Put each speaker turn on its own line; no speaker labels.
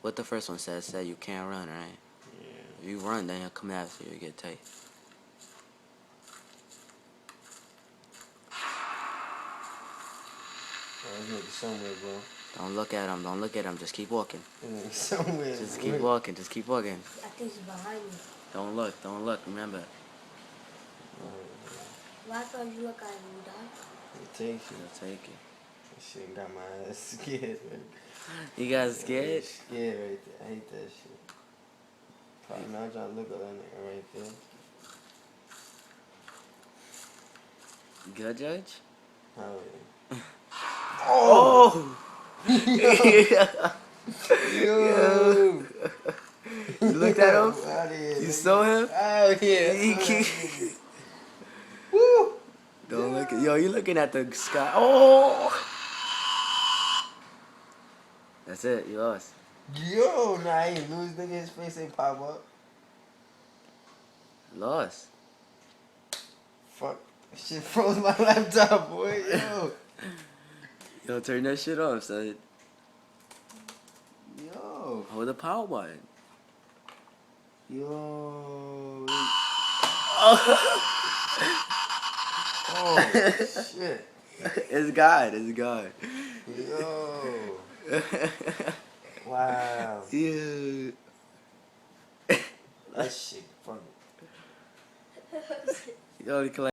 What the first one said? It said you can't run, right?
Yeah.
If you run, then he'll come after you. You get tight.
Oh, this nigga somewhere, bro.
Don't look at him. Don't look at him. Just keep walking.
This nigga somewhere.
Just keep walking. Just keep walking.
I think he's behind me.
Don't look. Don't look. Remember.
Why thought you look at him, dog?
It takes you.
He'll take it.
That shit got my ass scared, man.
You guys scared?
Scared right there. I hate that shit. Probably not trying to look at that nigga right there.
You good, Judge?
Oh, yeah.
Oh!
Yo!
You looked at him?
Out of here,
You
nigga.
saw him?
Out here. Woo!
Don't look at. Yo, you looking at the sky? Oh! That's it. You lost.
Yo, nah, I ain't lose, nigga. His face ain't pop up.
Lost.
Fuck. Shit froze my laptop, boy. Yo.
Yo, turn that shit off, son.
Yo.
Hold the power button.
Yo.
Oh,
Oh, shit.
it's God. It's God.
Yo. Wow.
Yeah.
That shit funny.
Yo,